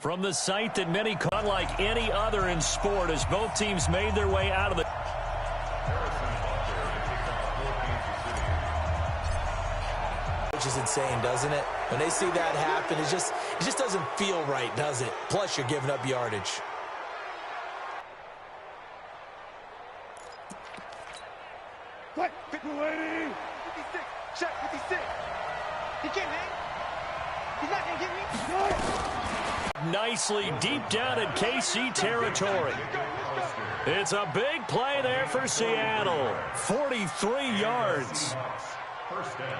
From the site that many call like any other in sport as both teams made their way out of the... Which is insane, doesn't it? When they see that happen, it just doesn't feel right, does it? Plus, you're giving up yardage. Play, 56, check, 56. He can't hang. He's not gonna get me. Nicely deep down in KC territory. It's a big play there for Seattle. 43 yards. First down.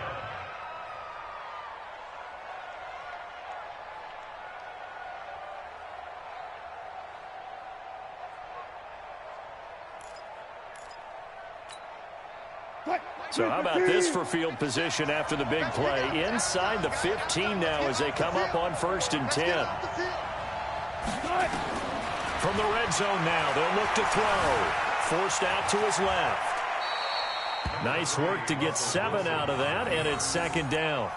So how about this for field position after the big play? Inside the 15 now as they come up on 1st and 10. From the red zone now, they'll look to throw. Forced out to his left. Nice work to get 7 out of that, and it's 2nd down.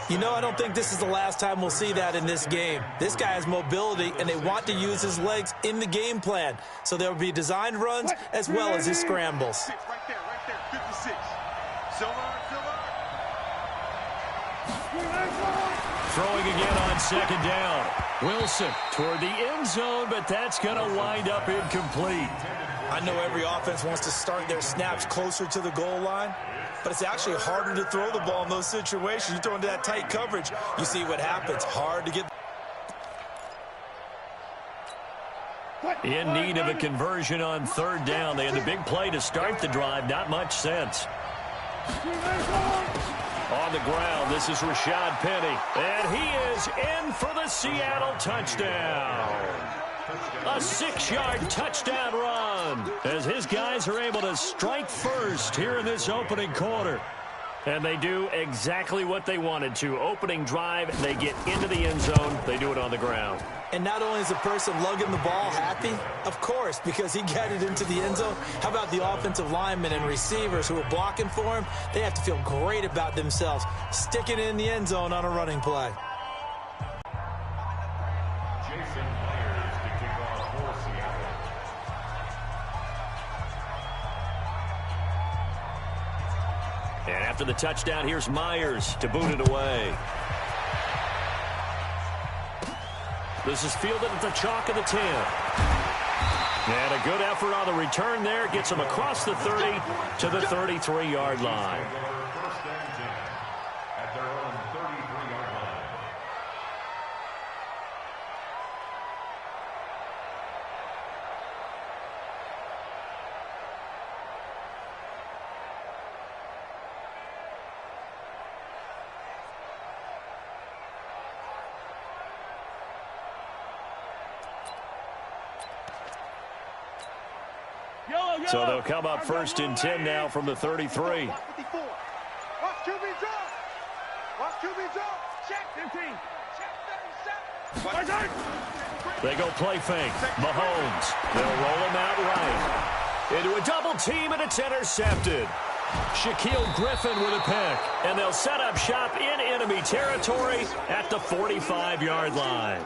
You know, I don't think this is the last time we'll see that in this game. This guy has mobility, and they want to use his legs in the game plan. So there will be designed runs as well as his scrambles. Right there, 56. Silver. Throwing again on 2nd down. Wilson toward the end zone, but that's going to wind up incomplete. I know every offense wants to start their snaps closer to the goal line, but it's actually harder to throw the ball in those situations. You throw into that tight coverage, you see what happens. Hard to get. In need of a conversion on 3rd down. They had the big play to start the drive. Not much sense. On the ground, this is Rashad Penny. And he is in for the Seattle touchdown. A 6-yard touchdown run as his guys are able to strike first here in this opening quarter. And they do exactly what they wanted to. Opening drive, they get into the end zone. They do it on the ground. And not only is the person lugging the ball happy, of course, because he got it into the end zone. How about the offensive linemen and receivers who are blocking for him? They have to feel great about themselves, sticking it in the end zone on a running play. And after the touchdown, here's Myers to boot it away. This is fielded at the chalk of the 10. And a good effort on the return there. Gets him across the 30 to the 33-yard line. First and 10 at their own 33-yard line. So they'll come up 1st and 10 now from the 33. Watch QB draw. Watch QB draw. Check 15. Check 37. They go play fake. Mahomes. They'll roll him out right. Into a double team, and it's intercepted. Shaquille Griffin with a pick. And they'll set up shop in enemy territory at the 45-yard line.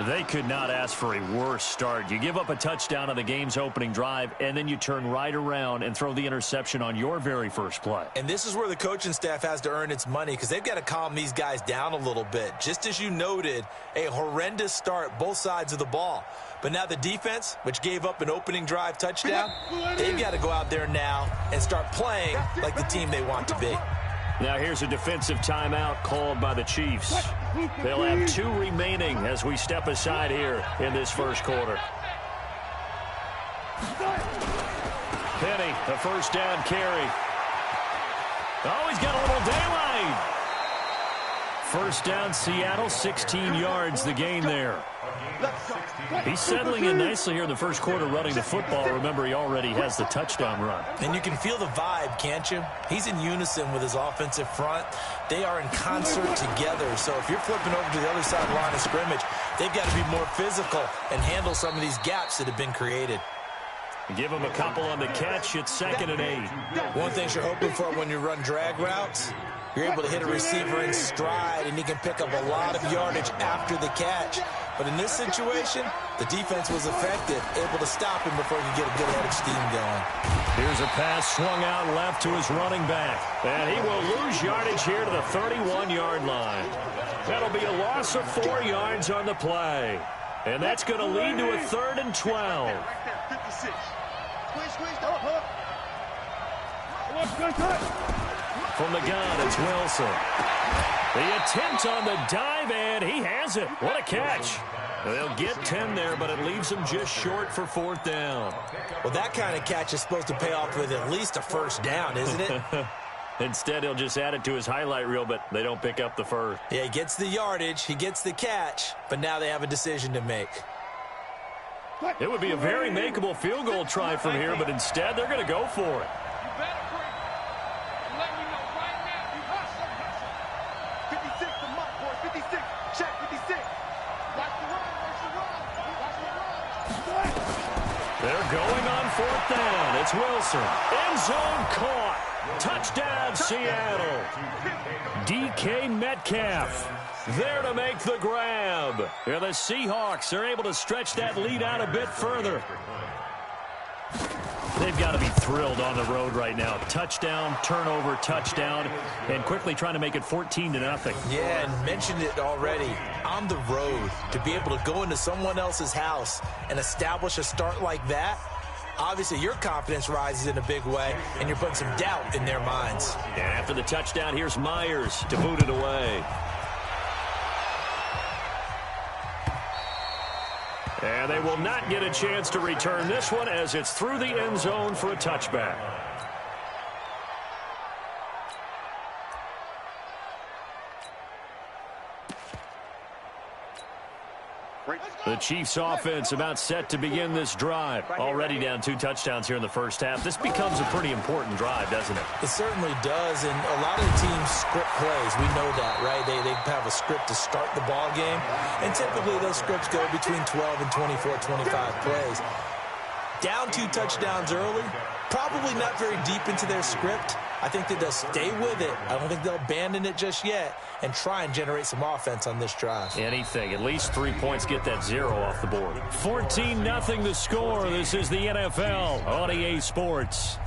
They could not ask for a worse start. You give up a touchdown on the game's opening drive, and then you turn right around and throw the interception on your very first play. And this is where the coaching staff has to earn its money because they've got to calm these guys down a little bit. Just as you noted, a horrendous start both sides of the ball. But now the defense, which gave up an opening drive touchdown, they've got to go out there now and start playing like the team they want to be. Now here's a defensive timeout called by the Chiefs. They'll have 2 remaining as we step aside here in this first quarter. Penny, the first down carry. Oh, he's got a little daylight. First down, Seattle, 16 yards the gain there. He's settling in nicely here in the first quarter running the football. Remember, he already has the touchdown run. And you can feel the vibe, can't you? He's in unison with his offensive front. They are in concert together. So if you're flipping over to the other side of the line of scrimmage, they've got to be more physical and handle some of these gaps that have been created. Give him a couple on the catch. It's 2nd and 8. One thing you're hoping for when you run drag routes, you're able to hit a receiver in stride, and he can pick up a lot of yardage after the catch. But in this situation, the defense was effective, able to stop him before he could get a good head of steam going. Here's a pass swung out left to his running back. And he will lose yardage here to the 31-yard line. That'll be a loss of 4 yards on the play. And that's going to lead to a 3rd and 12. Right there, 56. Squeeze, don't hook. From the gun, it's Wilson. The attempt on the dive, and he has it. What a catch. They'll get 10 there, but it leaves them just short for 4th down. Well, that kind of catch is supposed to pay off with at least a 1st down, isn't it? Instead, he'll just add it to his highlight reel, but they don't pick up the first. Yeah, he gets the yardage, he gets the catch, but now they have a decision to make. It would be a very makeable field goal try from here, but instead they're going to go for it. You better bring it. Let me know right now. You hustle. 56 to Mike, boy. 56. Check 56. Watch the run. Watch the run. They're going on 4th down. It's Wilson. End zone caught. Touchdown, Seattle. DK Metcalf there to make the grab. Here the Seahawks are able to stretch that lead out a bit further. They've got to be thrilled on the road right now. Touchdown, turnover, touchdown, and quickly trying to make it 14-0. Yeah, and mentioned it already. On the road, to be able to go into someone else's house and establish a start like that, obviously your confidence rises in a big way, and you're putting some doubt in their minds. And after the touchdown, here's Myers to boot it away. And they will not get a chance to return this one as it's through the end zone for a touchback. The Chiefs offense about set to begin this drive. Already down 2 touchdowns here in the first half. This becomes a pretty important drive, doesn't it? It certainly does, and a lot of the teams script plays. We know that, right? They have a script to start the ball game, and typically those scripts go between 12 and 24, 25 plays. Down 2 touchdowns early, probably not very deep into their script. I think that they'll stay with it. I don't think they'll abandon it just yet and try and generate some offense on this drive. Anything. At least 3 points, get that 0 off the board. 14-0 the score. This is the NFL on EA Sports.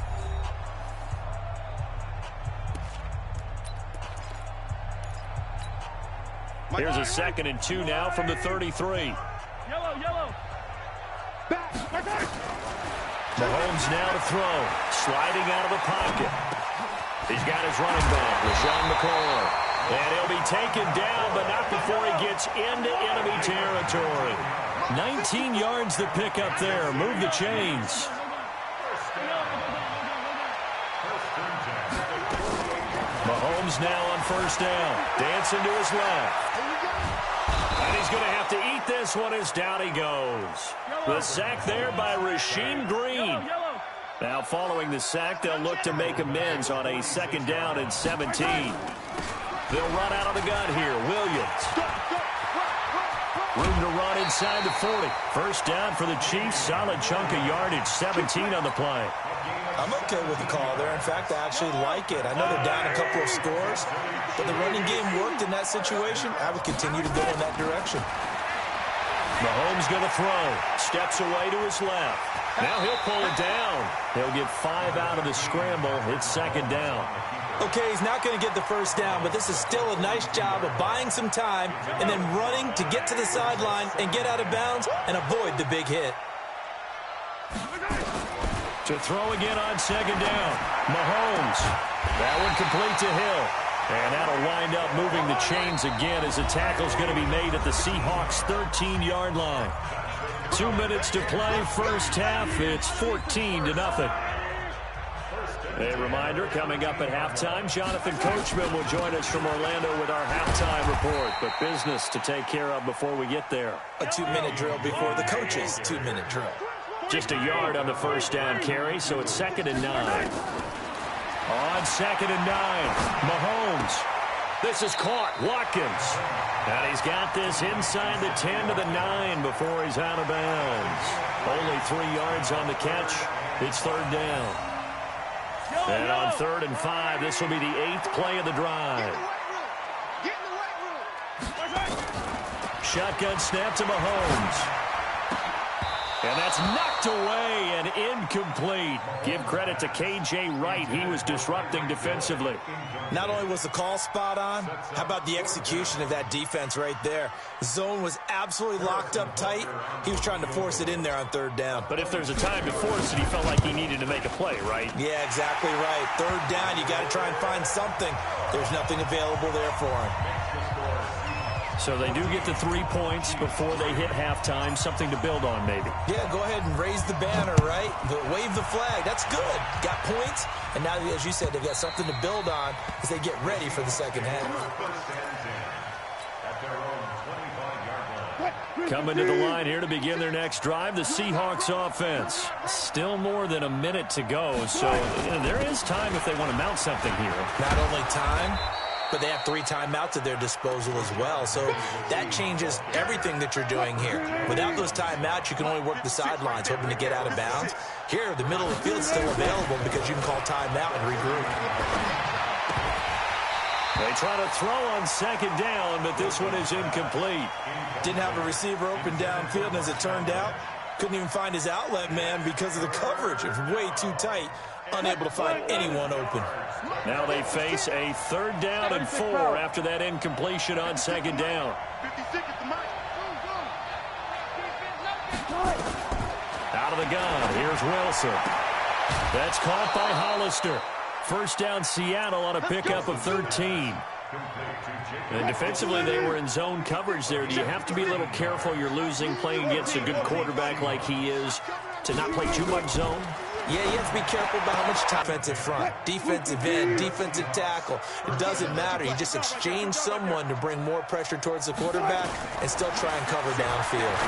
Here's a 2nd and 2 now from the 33. Yellow. Back. Mahomes now to throw. Sliding out of the pocket. He's got his running back, LaShawn McCoy. And he'll be taken down, but not before he gets into enemy territory. 19 yards to pick up there. Move the chains. Mahomes now on 1st down. Dancing to his left. And he's going to have to eat this one as down he goes. The sack there by Rasheem Green. Now following the sack, they'll look to make amends on a 2nd down and 17. They'll run out of the gun here. Williams. Room to run inside the 40. 1st down for the Chiefs. Solid chunk of yardage. 17 on the play. I'm okay with the call there. In fact, I actually like it. I know they're down a couple of scores, but the running game worked in that situation. I would continue to go in that direction. Mahomes going to throw. Steps away to his left. Now he'll pull it down. He'll get 5 out of the scramble. It's 2nd down. Okay, he's not going to get the 1st down, but this is still a nice job of buying some time and then running to get to the sideline and get out of bounds and avoid the big hit. To throw again on 2nd down. Mahomes. That one complete to Hill. And that'll wind up moving the chains again as the tackle's going to be made at the Seahawks' 13-yard line. 2 minutes to play, 1st half. It's 14-0. A reminder, coming up at halftime, Jonathan Coachman will join us from Orlando with our halftime report. But business to take care of before we get there. A 2-minute drill before the coach's 2-minute drill. Just a yard on the 1st down carry, so it's 2nd and 9. On 2nd and 9, Mahomes. This is caught. Watkins. And he's got this inside the 10 to the 9 before he's out of bounds. Only 3 yards on the catch. It's 3rd down. And on 3rd and 5, this will be the 8th play of the drive. shotgun snap to Mahomes. And that's knocked away and incomplete. Give credit to K.J. Wright. He was disrupting defensively. Not only was the call spot on, how about the execution of that defense right there? The zone was absolutely locked up tight. He was trying to force it in there on third down. But if there's a time to force it, he felt like he needed to make a play, right? Yeah, exactly right. Third down, you got to try and find something. There's nothing available there for him. So they do get the 3 points before they hit halftime. Something to build on, maybe. Yeah, go ahead and raise the banner, right? Wave the flag. That's good. Got points. And now, as you said, they've got something to build on as they get ready for the second half. Coming to the line here to begin their next drive, the Seahawks offense. Still more than a minute to go, so there is time if they want to mount something here. Not only time, but they have 3 timeouts at their disposal as well. So that changes everything that you're doing here. Without those timeouts, you can only work the sidelines, hoping to get out of bounds. Here, the middle of the field is still available because you can call timeout and regroup. They try to throw on second down, but this one is incomplete. Didn't have a receiver open downfield, and as it turned out, couldn't even find his outlet man because of the coverage. It was way too tight, unable to find anyone open. Now they face a 3rd down and 4 after that incompletion on second down. Out of the gun, here's Wilson. That's caught by Hollister. First down Seattle on a pickup of 13. And defensively, they were in zone coverage there. Do you have to be a little careful? You're losing, playing against a good quarterback like he is, to not play too much zone? Yeah, you have to be careful about how much time. Defensive front, defensive end, defensive tackle. It doesn't matter. You just exchange someone to bring more pressure towards the quarterback and still try and cover downfield.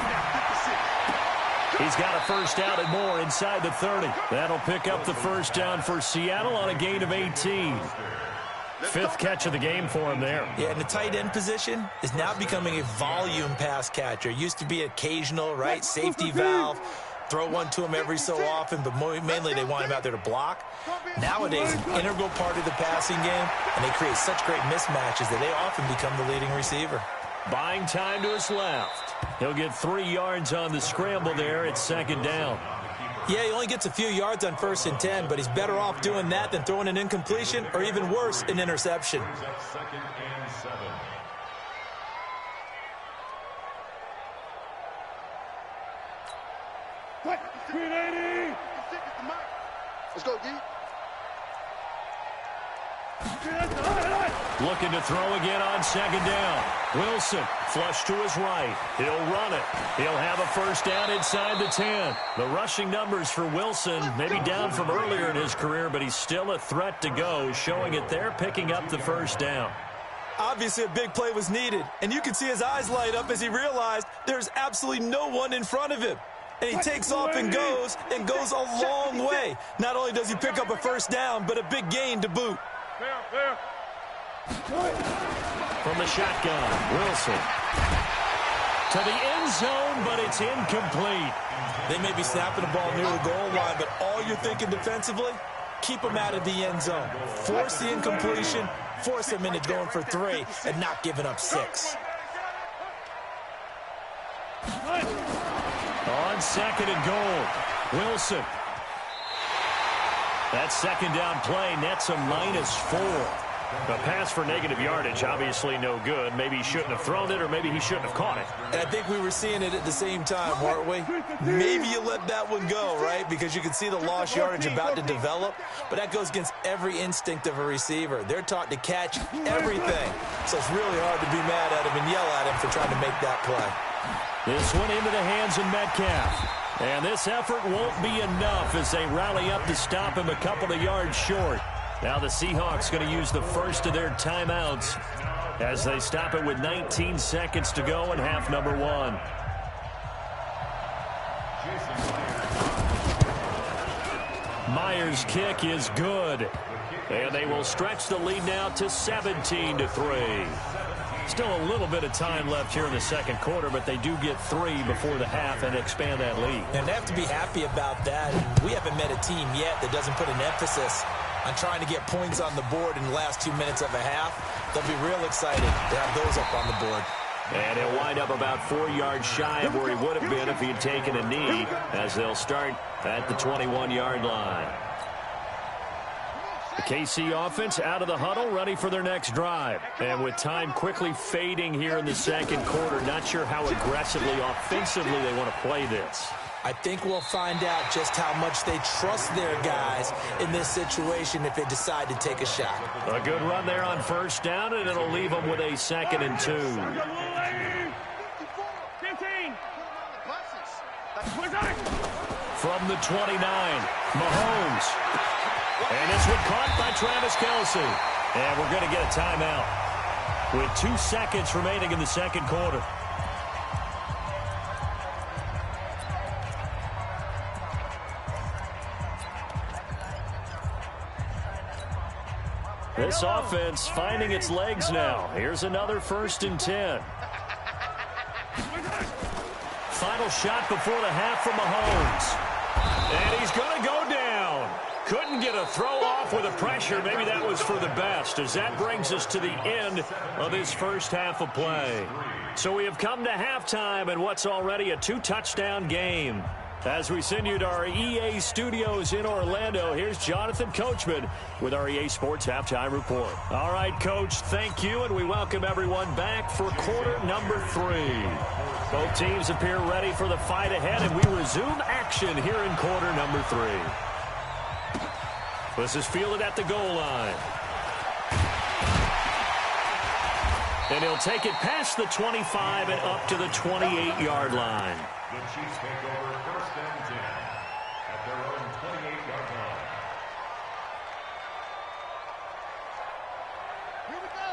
He's got a first down and more inside the 30. That'll pick up the first down for Seattle on a gain of 18. 5th catch of the game for him there. Yeah, and the tight end position is now becoming a volume pass catcher. It used to be occasional, right? Safety valve. Throw one to him every so often, but mainly they want him out there to block. Nowadays, an integral part of the passing game, and they create such great mismatches that they often become the leading receiver. Buying time to his left. He'll get 3 yards on the scramble there at second down. Yeah, he only gets a few yards on 1st and 10, but he's better off doing that than throwing an incompletion or even worse, an interception. Let's go, D. Looking to throw again on second down. Wilson, flush to his right. He'll run it. He'll have a first down inside the 10. The rushing numbers for Wilson, maybe down from earlier in his career, but he's still a threat to go, showing it there, picking up the first down. Obviously, a big play was needed, and you can see his eyes light up as he realized there's absolutely no one in front of him. And he takes off and goes a long way. Not only does he pick up a first down, but a big gain to boot. From the shotgun, Wilson. To the end zone, but it's incomplete. They may be snapping the ball near the goal line, but all you're thinking defensively, keep them out of the end zone. Force the incompletion, force them into going for 3, and not giving up 6. On second and goal, Wilson. That second down play nets a -4. The pass for negative yardage, obviously no good. Maybe he shouldn't have thrown it, or maybe he shouldn't have caught it. And I think we were seeing it at the same time, weren't we? Maybe you let that one go, right? Because you can see the lost yardage about to develop. But that goes against every instinct of a receiver. They're taught to catch everything. So it's really hard to be mad at him and yell at him for trying to make that play. This one into the hands of Metcalf. And this effort won't be enough as they rally up to stop him a couple of yards short. Now the Seahawks going to use the first of their timeouts as they stop it with 19 seconds to go in half number 1. Myers' kick is good. And they will stretch the lead now to 17-3. Still a little bit of time left here in the second quarter, but they do get 3 before the half and expand that lead. And they have to be happy about that. We haven't met a team yet that doesn't put an emphasis on trying to get points on the board in the last 2 minutes of a half. They'll be real excited to have those up on the board. And he'll wind up about 4 yards shy of where he would have been if he had taken a knee, as they'll start at the 21-yard line. The KC offense out of the huddle, ready for their next drive. And with time quickly fading here in the second quarter, not sure how aggressively, offensively they want to play this. I think we'll find out just how much they trust their guys in this situation if they decide to take a shot. A good run there on first down, and it'll leave them with a 2nd and 2. 15. From the 29, Mahomes. And this one caught by Travis Kelce. And we're going to get a timeout with 2 seconds remaining in the second quarter. This offense finding its legs now. Here's another 1st and 10. Final shot before the half from Mahomes. And he's going to go down. Couldn't get a throw off with the pressure. Maybe that was for the best, as that brings us to the end of his first half of play. So we have come to halftime in what's already a 2-touchdown game. As we send you to our EA studios in Orlando, here's Jonathan Coachman with our EA Sports Halftime Report. All right, Coach, thank you, and we welcome everyone back for quarter number 3. Both teams appear ready for the fight ahead, and we resume action here in quarter number 3. This is fielded at the goal line. And he'll take it past the 25 and up to the 28-yard line. The Chiefs take over 1st and 10 at their own 28-yard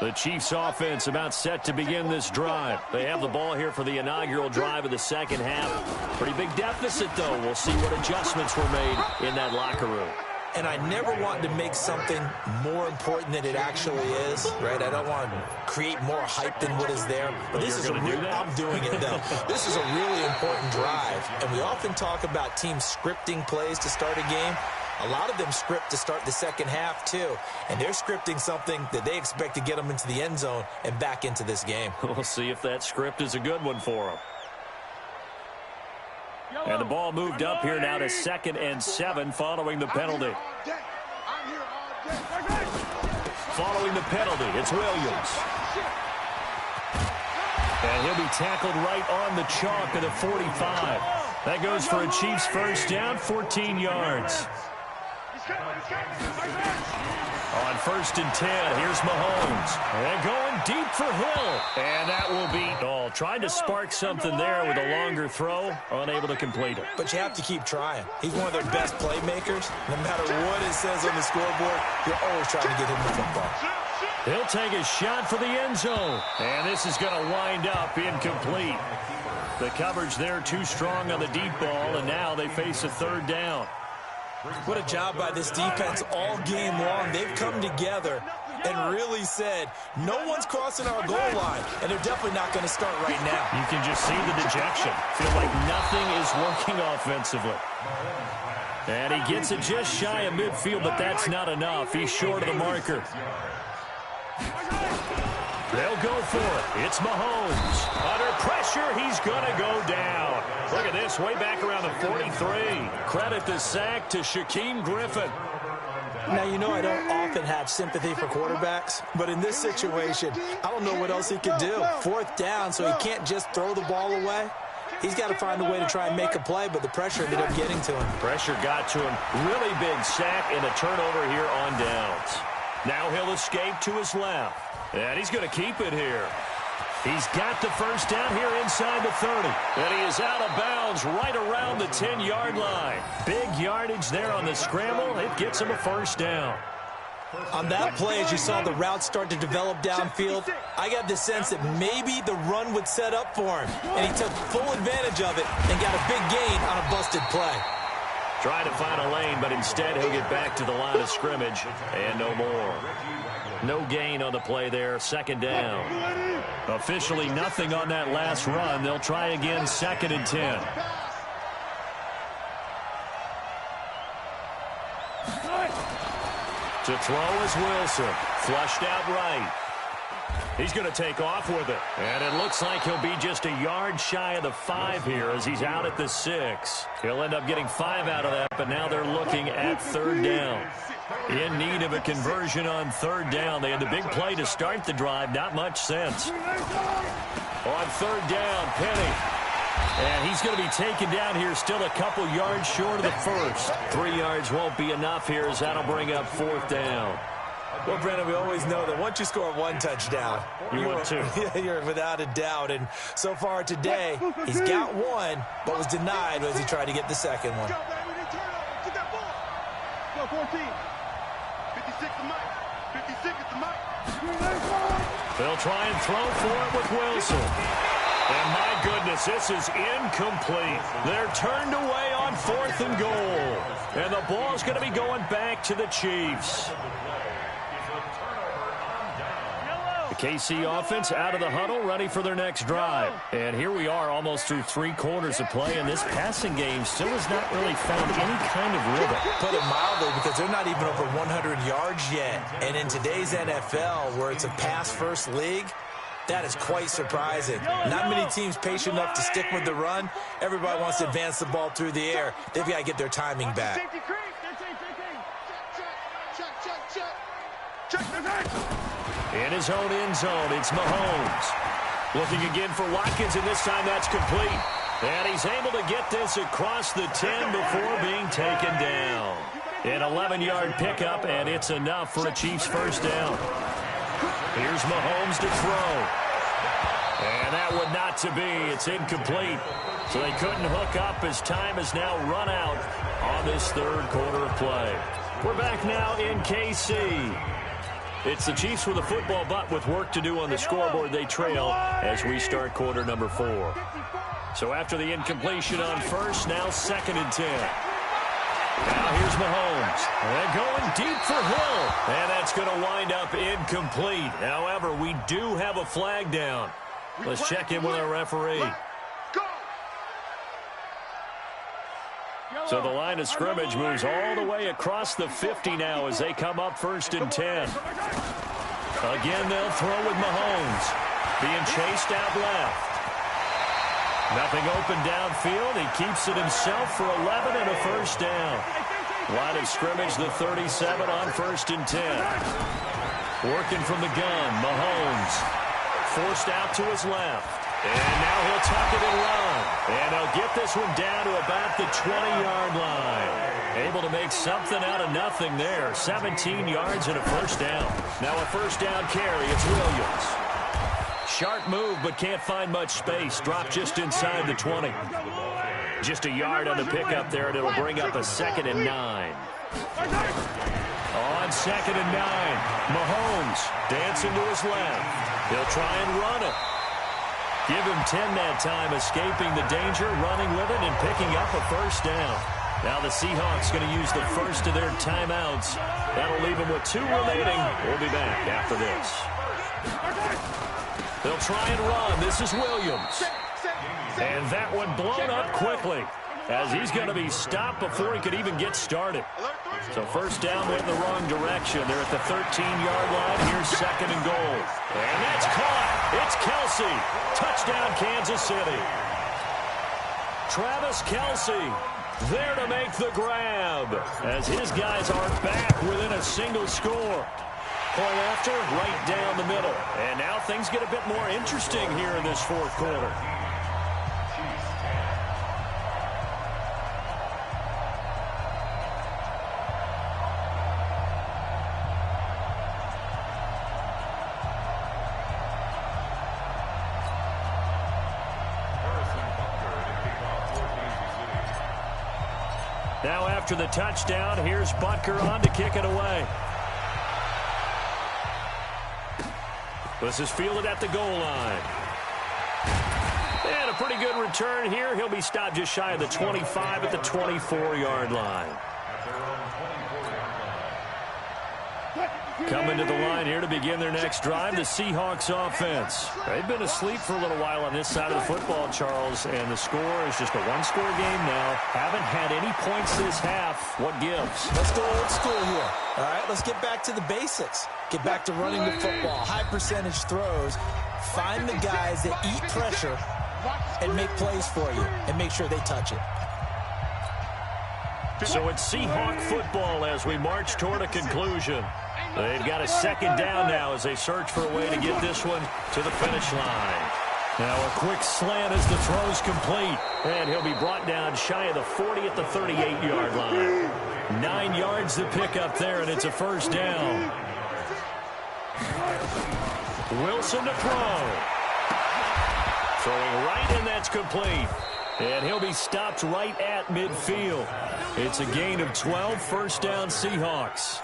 line. The Chiefs offense about set to begin this drive. They have the ball here for the inaugural drive of the second half. Pretty big deficit, though. We'll see what adjustments were made in that locker room. And I never want to make something more important than it actually is, right? I don't want to create more hype than what is there. But this is a real, I'm doing it, though. This is a really important drive. And we often talk about teams scripting plays to start a game. A lot of them script to start the second half, too. And they're scripting something that they expect to get them into the end zone and back into this game. We'll see if that script is a good one for them. And the ball moved up here now to 2nd and 7 following the penalty. Following the penalty, it's Williams. And he'll be tackled right on the chalk of the 45. That goes for a Chiefs first down, 14 yards. On 1st and 10, here's Mahomes. And going deep for Hill. And that will be all. Trying to spark something there with a longer throw. Unable to complete it. But you have to keep trying. He's one of their best playmakers. No matter what it says on the scoreboard, you're always trying to get him the football. He'll take a shot for the end zone. And this is going to wind up incomplete. The coverage there too strong on the deep ball. And now they face a 3rd down. What a job by this defense all game long. They've come together and really said, no one's crossing our goal line, and they're definitely not going to start right now. You can just see the dejection. Feel like nothing is working offensively. And he gets it just shy of midfield, but that's not enough. He's short of the marker. They'll go for it. It's Mahomes. Under pressure, he's going to go down. Look at this, way back around the 43. Credit the sack to Shaquem Griffin. Now, you know I don't often have sympathy for quarterbacks, but in this situation, I don't know what else he could do. 4th down, so he can't just throw the ball away. He's got to find a way to try and make a play, but the pressure ended up getting to him. Pressure got to him. Really big sack and a turnover here on downs. Now he'll escape to his left. And he's going to keep it here. He's got the first down here inside the 30. And he is out of bounds right around the 10-yard line. Big yardage there on the scramble. It gets him a first down. On that play, as you saw the route start to develop downfield, I got the sense that maybe the run would set up for him. And he took full advantage of it and got a big gain on a busted play. Trying to find a lane, but instead he'll get back to the line of scrimmage. And no more. No gain on the play there. 2nd down. Officially nothing on that last run. They'll try again 2nd and 10. To throw is Wilson. Flushed out right. He's going to take off with it. And it looks like he'll be just a yard shy of the 5 here as he's out at the 6. He'll end up getting 5 out of that, but now they're looking at 3rd down. In need of a conversion on 3rd down. They had the big play to start the drive. Not much sense. On 3rd down, Penny. And he's going to be taken down here, still a couple yards short of the 1st. 3 yards won't be enough here as that'll bring up 4th down. Well, Brandon, we always know that once you score 1 touchdown, you're without a doubt. And so far today, he's got 1, but was denied as he tried to get the 2nd one. Go, 14. 56 to Mike. 56 at the Mike. They'll try and throw for it with Wilson. And my goodness, this is incomplete. They're turned away on 4th and goal. And the ball's going to be going back to the Chiefs. The KC offense out of the huddle, ready for their next drive. And here we are almost through 3 quarters of play, and this passing game still has not really found any kind of rhythm. Put it mildly, because they're not even over 100 yards yet. And in today's NFL, where it's a pass-first league, that is quite surprising. Not many teams patient enough to stick with the run. Everybody wants to advance the ball through the air. They've got to get their timing back. In his own end zone, it's Mahomes. Looking again for Watkins, and this time that's complete. And he's able to get this across the 10 before being taken down. An 11-yard pickup, and it's enough for a Chiefs 1st down. Here's Mahomes to throw. And that would not to be. It's incomplete. So they couldn't hook up as time has now run out on this 3rd quarter of play. We're back now in KC. It's the Chiefs with a football, but with work to do on the scoreboard, they trail as we start quarter number 4. So after the incompletion on 1st, now 2nd and 10. Now here's Mahomes. And going deep for Hill. And that's going to wind up incomplete. However, we do have a flag down. Let's check in with our referee. So the line of scrimmage moves all the way across the 50 now as they come up 1st and 10. Again, they'll throw with Mahomes. Being chased out left. Nothing open downfield. He keeps it himself for 11 and a 1st down. Line of scrimmage, the 37 on 1st and 10. Working from the gun, Mahomes. Forced out to his left. And now he'll tuck it and run. And he'll get this one down to about the 20-yard line. Able to make something out of nothing there. 17 yards and a 1st down. Now a 1st down carry. It's Williams. Sharp move, but can't find much space. Dropped just inside the 20. Just a yard on the pickup there, and it'll bring up a 2nd and 9. On 2nd and 9, Mahomes dancing to his left. He'll try and run it. Give him 10 that time, escaping the danger, running with it, and picking up a 1st down. Now the Seahawks going to use the first of their timeouts. That'll leave them with 2 remaining. We'll be back after this. They'll try and run. This is Williams. And that one blown up quickly as he's going to be stopped before he could even get started. So 1st down went in the wrong direction. They're at the 13-yard line. Here's 2nd and goal. And that's caught. It's Kelsey. Touchdown, Kansas City. Travis Kelsey there to make the grab as his guys are back within a single score. Point after, right down the middle. And now things get a bit more interesting here in this 4th quarter. Now after the touchdown, here's Butker on to kick it away. This is fielded at the goal line. And a pretty good return here. He'll be stopped just shy of the 25 at the 24-yard line. Coming to the line here to begin their next drive, the Seahawks offense. They've been asleep for a little while on this side of the football, Charles, and the score is just a one-score game now. Haven't had any points this half. What gives? Let's go old school here. All right, let's get back to the basics. Get back to running the football, high percentage throws. Find the guys that eat pressure and make plays for you and make sure they touch it. So it's Seahawk football as we march toward a conclusion. They've got a second down now as they search for a way to get this one to the finish line. Now a quick slant as the throw's complete. And he'll be brought down shy of the 40 at the 38-yard line. 9 yards to pick up there, and it's a first down. Wilson to throw. Throwing right, and that's complete. And he'll be stopped right at midfield. It's a gain of 12, first down Seahawks.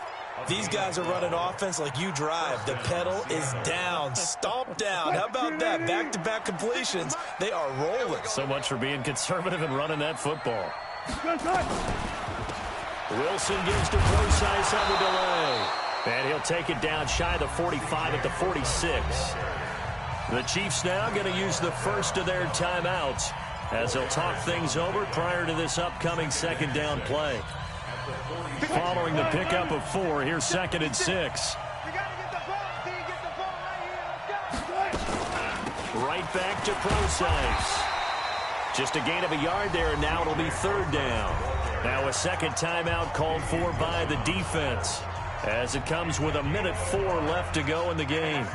These guys are running offense like you drive. The pedal is down, stomp down. How about that? Back-to-back completions. They are rolling. So much for being conservative and running that football. Wilson gives to Procise on the delay. And he'll take it down shy of the 45 at the 46. The Chiefs now going to use the first of their timeouts as they'll talk things over prior to this upcoming second down play. Following the pickup of 4, here's 2nd and 6. Right back to Procise. Just a gain of a yard there, and now it'll be 3rd down. Now a second timeout called for by the defense as it comes with 1:04 left to go in the game.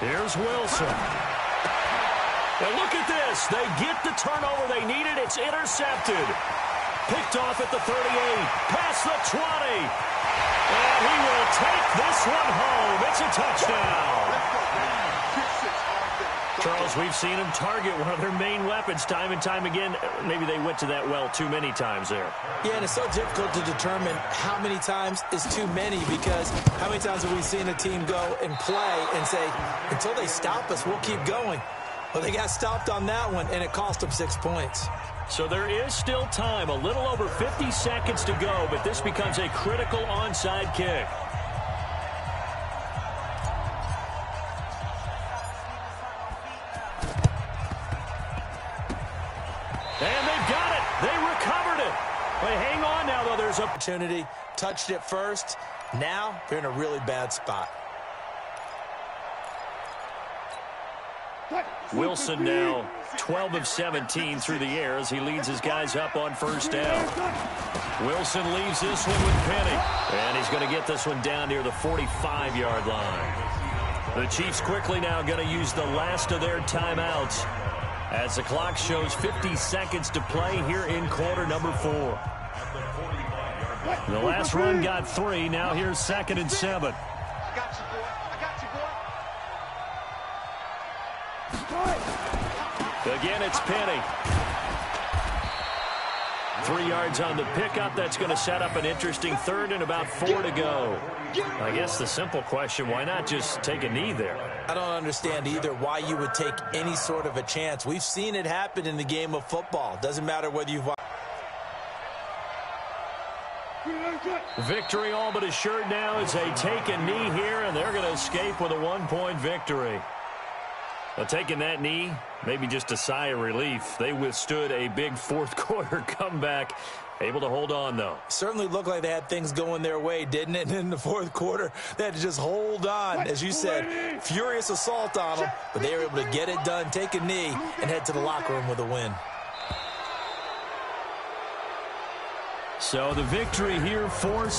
Here's Wilson. And look at this. They get the turnover they needed. It's intercepted. Picked off at the 38. Past the 20. And he will take this one home. It's a touchdown. Charles, we've seen him target one of their main weapons time and time again. Maybe they went to that well too many times there. Yeah, and it's so difficult to determine how many times is too many, because how many times have we seen a team go and play and say, until they stop us, we'll keep going. Well, they got stopped on that one, and it cost them 6 points. So there is still time, a little over 50 seconds to go, but this becomes a critical onside kick. And they've got it. They recovered it. But hang on now, though. There's opportunity. Touched it first. Now they're in a really bad spot. Wilson now 12 of 17 through the air as he leads his guys up on first down. Wilson leaves this one with Penny. And he's going to get this one down near the 45-yard line. The Chiefs quickly now going to use the last of their timeouts as the clock shows 50 seconds to play here in quarter number 4. The last run got 3. Now here's 2nd and 7. Again, it's Penny. 3 yards on the pickup. That's going to set up an interesting 3rd and about 4 to go. I guess the simple question, why not just take a knee there? I don't understand either why you would take any sort of a chance. We've seen it happen in the game of football. Doesn't matter whether you've... Victory all but assured now as they take a knee here, and they're going to escape with a 1-point victory. Well, taking that knee, maybe just a sigh of relief. They withstood a big fourth-quarter comeback. Able to hold on, though. Certainly looked like they had things going their way, didn't it? And in the fourth quarter, they had to just hold on. As you said, furious assault on them, but they were able to get it done, take a knee, and head to the locker room with a win. So the victory here for